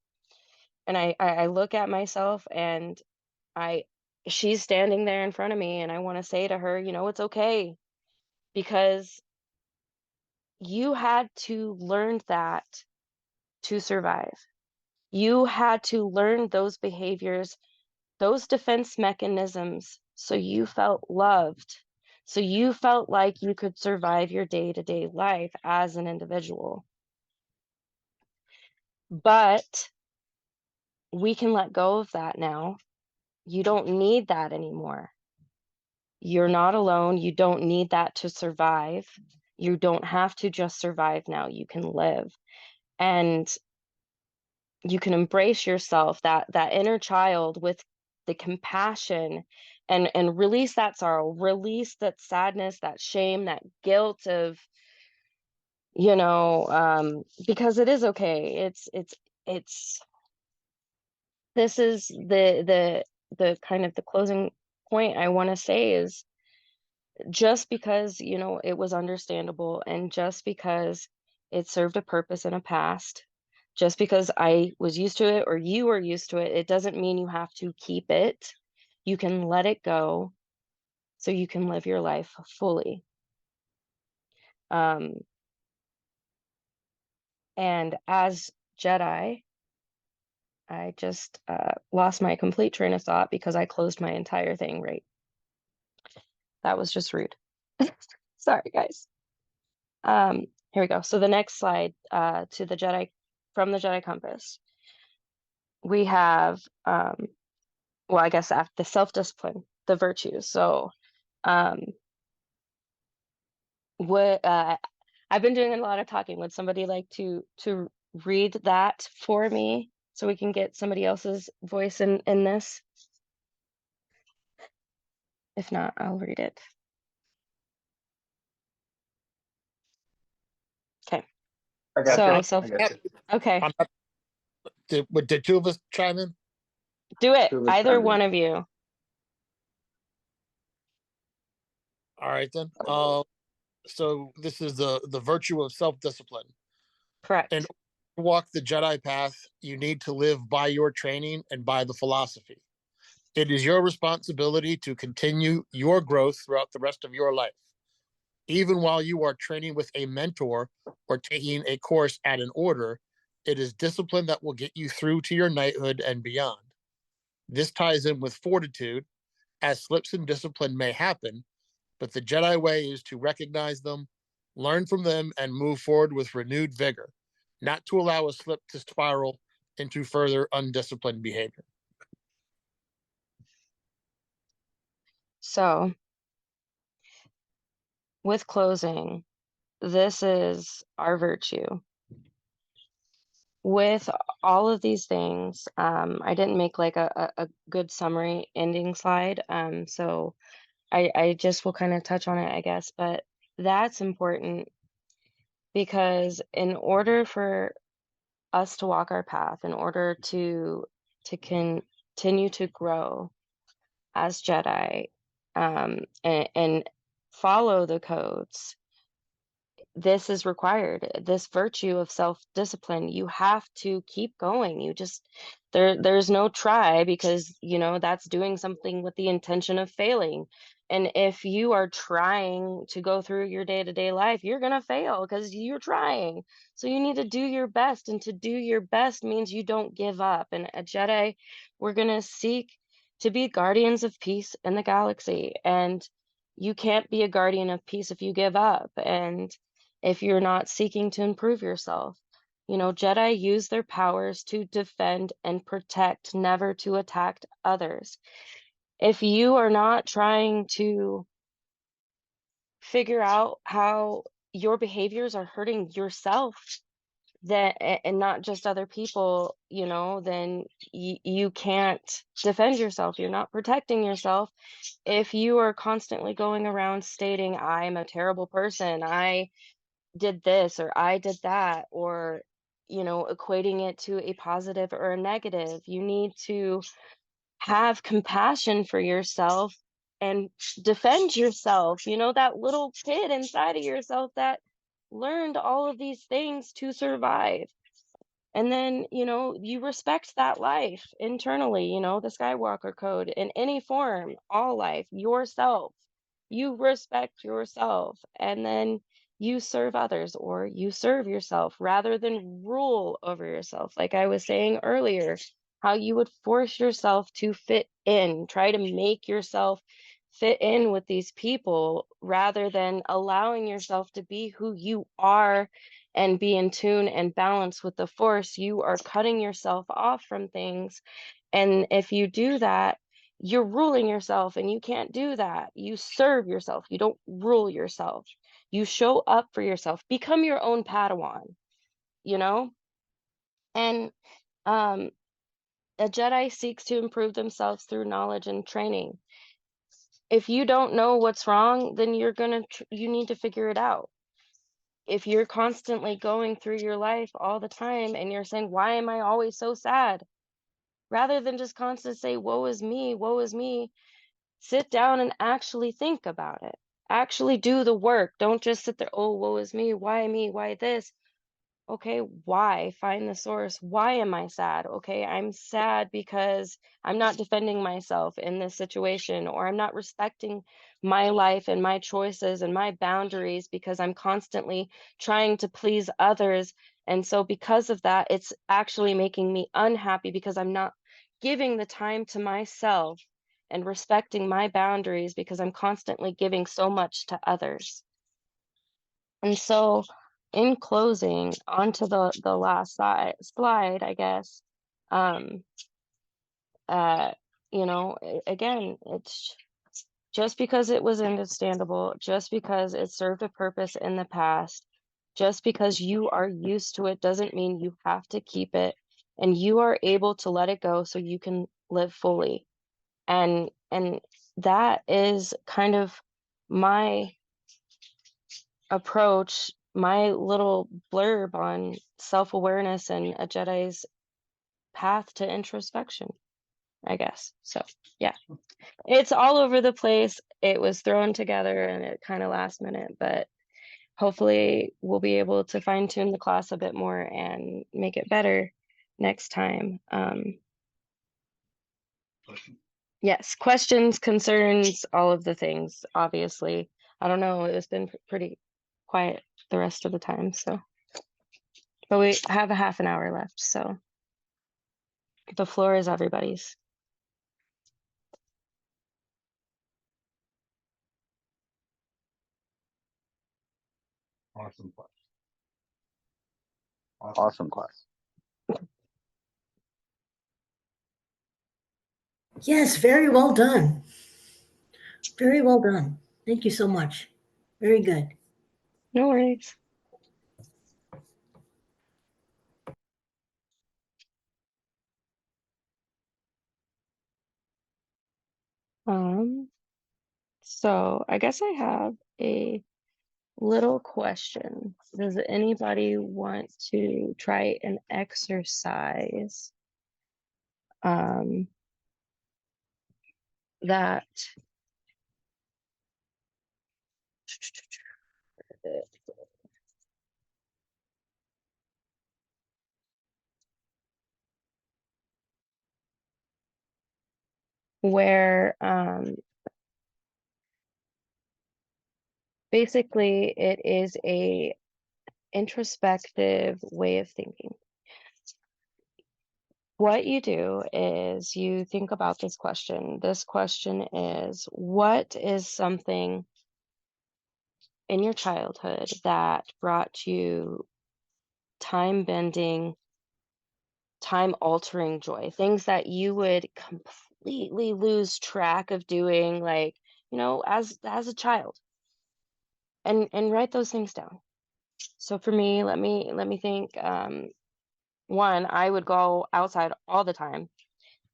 and I look at myself and I she's standing there in front of me, and I want to say to her, you know, it's okay, because you had to learn that to survive. You had to learn those behaviors, those defense mechanisms, so you felt loved, so you felt like you could survive your day-to-day life as an individual. But we can let go of that now. You don't need that anymore. You're not alone. You don't need that to survive. You don't have to just survive now. You can live. And you can embrace yourself, that inner child, with the compassion, and release that sorrow, release that sadness, that shame, that guilt of, you know, because it is okay. It's this is the kind of the closing point I want to say is, just because, you know, it was understandable, and just because it served a purpose in a past, just because I was used to it or you were used to it, it doesn't mean you have to keep it. You can let it go so you can live your life fully. Um, and as Jedi, I just lost my complete train of thought because I closed my entire thing right. That was just rude. Sorry, guys. Here we go. So the next slide, to the Jedi, from the Jedi Compass, we have, well, I guess after the self-discipline, the virtues. So, what I've been doing a lot of talking. Would somebody like to read that for me so we can get somebody else's voice in this? If not, I'll read it. Okay. I got So you. self. I got you. Okay. Did the two of us chime in? Do it. Two of us Either chime in. one of you. All right then. So this is the virtue of self-discipline. Correct. And to walk the Jedi path, you need to live by your training and by the philosophy. It is your responsibility to continue your growth throughout the rest of your life. Even while you are training with a mentor or taking a course at an order, it is discipline that will get you through to your knighthood and beyond. This ties in with fortitude, as slips in discipline may happen, but the Jedi way is to recognize them, learn from them, and move forward with renewed vigor, not to allow a slip to spiral into further undisciplined behavior. So, with closing, this is our virtue. With all of these things, I didn't make like a good summary ending slide, so I just will kind of touch on it, I guess, but that's important because in order for us to walk our path, in order to continue to grow as Jedi, and follow the codes, this is required. This virtue of self-discipline, you have to keep going. You just there's no try, because that's doing something with the intention of failing. And if you are trying to go through your day-to-day life, you're gonna fail because you're trying. So you need to do your best, and to do your best means you don't give up. And a Jedi, we're gonna seek to be guardians of peace in the galaxy, and you can't be a guardian of peace if you give up, and if you're not seeking to improve yourself. Jedi use their powers to defend and protect, never to attack others. If you are not trying to figure out how your behaviors are hurting yourself, and not just other people, then you can't defend yourself. You're not protecting yourself. If you are constantly going around stating, I'm a terrible person, I did this or I did that, or equating it to a positive or a negative, you need to have compassion for yourself and defend yourself. That little kid inside of yourself that learned all of these things to survive. And then, you respect that life internally, the Skywalker code in any form, all life, yourself. You respect yourself, and then you serve others, or you serve yourself rather than rule over yourself. Like I was saying earlier, how you would force yourself to fit in, try to make yourself fit in with these people rather than allowing yourself to be who you are and be in tune and balance with the force. You are cutting yourself off from things. And if you do that, you're ruling yourself, and you can't do that. You serve yourself. You don't rule yourself. You show up for yourself. Become your own Padawan, you know? And a Jedi seeks to improve themselves through knowledge and training. If you don't know what's wrong, then you need to figure it out. If you're constantly going through your life all the time and you're saying, why am I always so sad? Rather than just constantly say, woe is me, sit down and actually think about it. Actually do the work. Don't just sit there, oh, woe is me, why this? Okay, why? Find the source. Why am I sad? Okay, I'm sad because I'm not defending myself in this situation, or I'm not respecting my life and my choices and my boundaries because I'm constantly trying to please others. And so because of that, it's actually making me unhappy because I'm not giving the time to myself and respecting my boundaries because I'm constantly giving so much to others. And so, in closing, onto the last slide, I guess. Again, it's just because it was understandable, just because it served a purpose in the past, just because you are used to it doesn't mean you have to keep it, and you are able to let it go so you can live fully. And that is kind of my approach, my little blurb on self-awareness and a Jedi's path to introspection, I guess. So yeah, it's all over the place. It was thrown together and it kind of last minute, but hopefully we'll be able to fine tune the class a bit more and make it better next time. Yes, questions, concerns, all of the things, obviously. I don't know, it's been pretty quiet the rest of the time, so. But we have a half an hour left, so the floor is everybody's. Awesome class. Awesome class. Yes, very well done. Very well done. Thank you so much. Very good. No worries. So I guess I have a little question. Does anybody want to try an exercise that where basically it is a introspective way of thinking. What you do is you think about this question. This question is, what is something in your childhood that brought you time-bending, time-altering joy? Things that you would completely lose track of doing, like, as a child. And write those things down. So for me, let me think. One, I would go outside all the time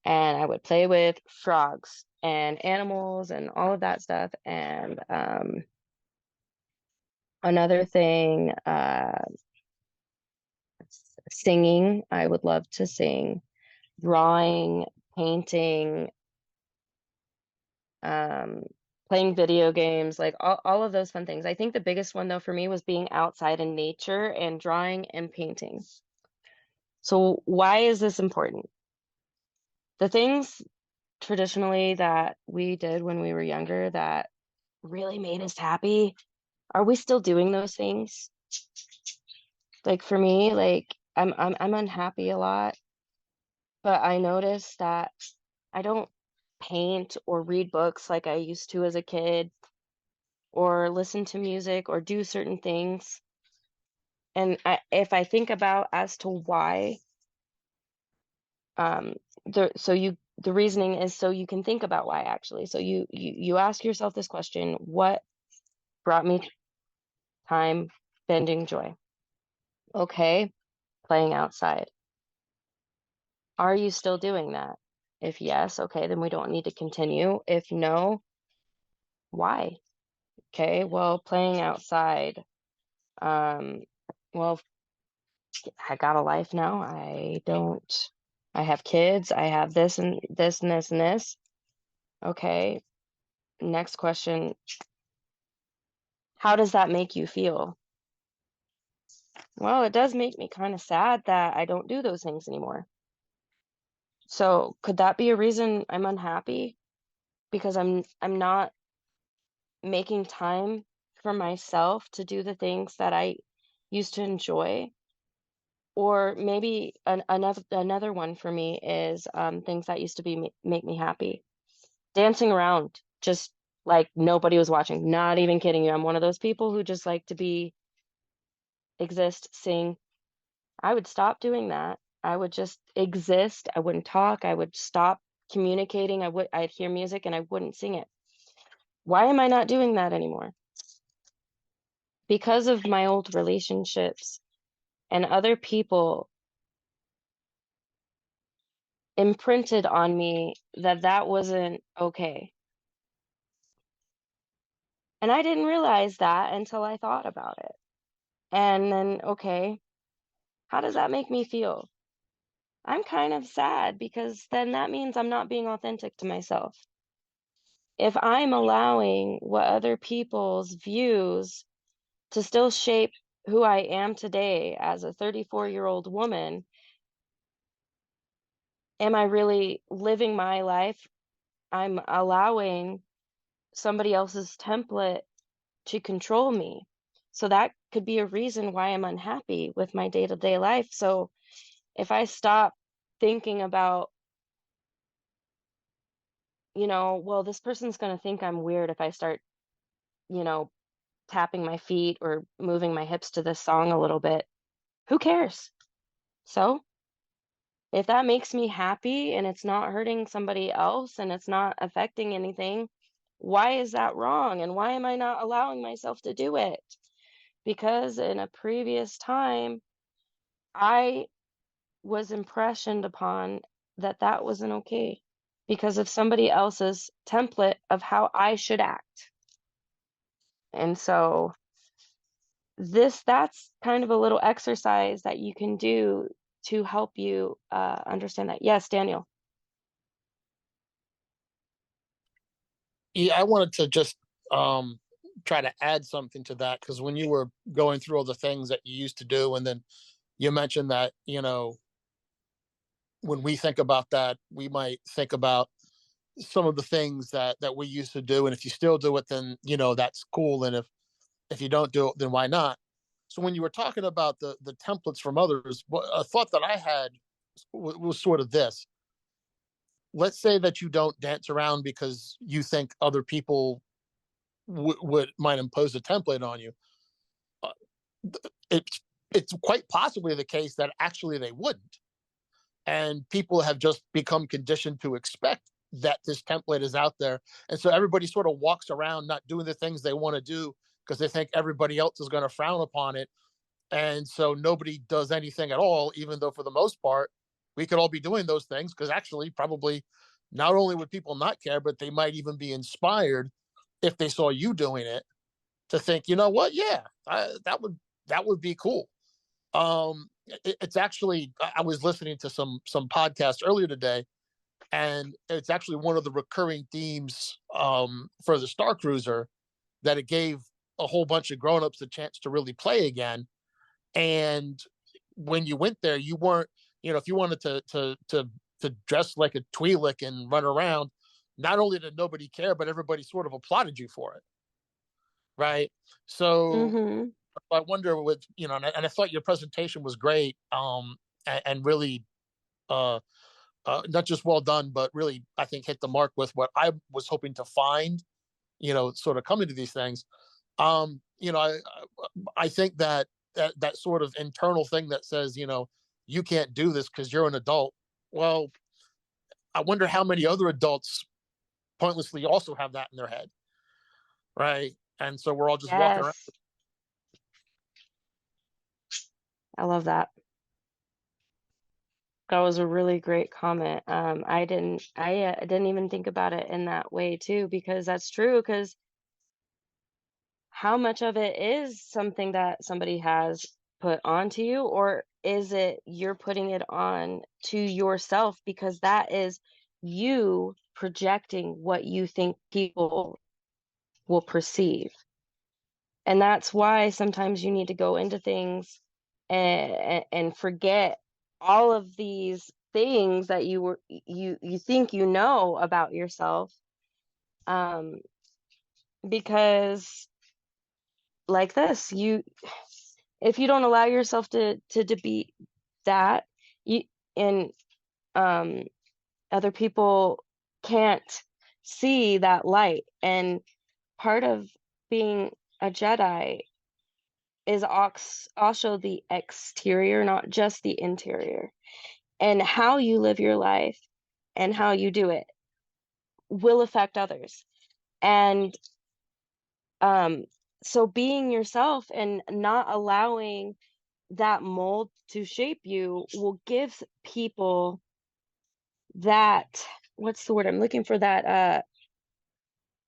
and I would play with frogs and animals and all of that stuff. And another thing, singing. I would love to sing, drawing, painting, playing video games, like all of those fun things. I think the biggest one though for me was being outside in nature and drawing and painting. So why is this important? The things traditionally that we did when we were younger that really made us happy, are we still doing those things? Like for me, like I'm unhappy a lot, but I noticed that I don't paint or read books like I used to as a kid, or listen to music or do certain things. And if I think about as to why, um, the reasoning is so you can think about why actually. So you ask yourself this question: what brought me time bending joy? Okay, playing outside. Are you still doing that? If yes, okay, then we don't need to continue. If no, why? Okay, well, playing outside. Well, I got a life now. I have kids. I have this and this and this and this. Okay, next question. How does that make you feel? Well, it does make me kind of sad that I don't do those things anymore. So could that be a reason I'm unhappy? Because I'm not making time for myself to do the things that I used to enjoy. Or maybe another one for me is things that used to be make me happy. Dancing around, just like nobody was watching. Not even kidding you. I'm one of those people who just like to exist, sing. I would stop doing that. I would just exist. I wouldn't talk. I would stop communicating. I'd hear music and I wouldn't sing it. Why am I not doing that anymore? Because of my old relationships and other people imprinted on me that that wasn't okay. And I didn't realize that until I thought about it. And then, okay, how does that make me feel? I'm kind of sad because then that means I'm not being authentic to myself. If I'm allowing what other people's views to still shape who I am today as a 34-year-old woman, am I really living my life? I'm allowing somebody else's template to control me. So that could be a reason why I'm unhappy with my day-to-day life. So if I stop thinking about, well, this person's going to think I'm weird if I start, tapping my feet or moving my hips to this song a little bit. Who cares? So if that makes me happy and it's not hurting somebody else and it's not affecting anything, why is that wrong? And why am I not allowing myself to do it? Because in a previous time, I was impressioned upon that that wasn't okay because of somebody else's template of how I should act. And so that's kind of a little exercise that you can do to help you understand that. Yes, Daniel. Yeah, I wanted to just try to add something to that, because when you were going through all the things that you used to do, and then you mentioned that, when we think about that, we might think about some of the things that we used to do, and if you still do it, then that's cool, and if you don't do it, then why not? So when you were talking about the templates from others, a thought that I had was sort of this: let's say that you don't dance around because you think other people would might impose a template on you. Uh, it's quite possibly the case that actually they wouldn't, and people have just become conditioned to expect that this template is out there, and so everybody sort of walks around not doing the things they want to do because they think everybody else is going to frown upon it, and so nobody does anything at all, even though for the most part we could all be doing those things, because actually probably not only would people not care, but they might even be inspired if they saw you doing it to think, you know what, yeah, that would be cool. It's actually, I was listening to some podcast earlier today, and it's actually one of the recurring themes for the Star Cruiser, that it gave a whole bunch of grown-ups a chance to really play again. And when you went there, you weren't, if you wanted to dress like a Twi'lek and run around, not only did nobody care, but everybody sort of applauded you for it, right? So Mm-hmm. I wonder with, and I thought your presentation was great, and really, not just well done, but really, I think, hit the mark with what I was hoping to find, sort of coming to these things. I think that sort of internal thing that says, you can't do this because you're an adult. Well, I wonder how many other adults pointlessly also have that in their head, right? And so we're all just walking around. Yes. I love that. That was a really great comment. I didn't even think about it in that way too, because that's true. Because how much of it is something that somebody has put onto you, or is it you're putting it on to yourself because that is you projecting what you think people will perceive? And that's why sometimes you need to go into things and forget all of these things that you think you know about yourself, um because like this, if you don't allow yourself to be that, you and um other people can't see that light. And part of being a Jedi is also the exterior, not just the interior. And how you live your life and how you do it will affect others. And so being yourself and not allowing that mold to shape you will give people that, what's the word I'm looking for, that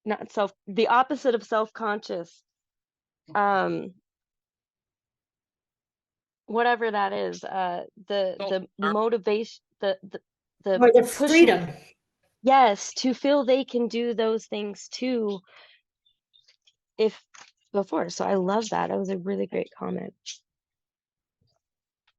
not self, the opposite of self-conscious, um whatever that is, the motivation, the Or the pushing, freedom. yes, to feel they can do those things too, if before. So I love that. That was a really great comment.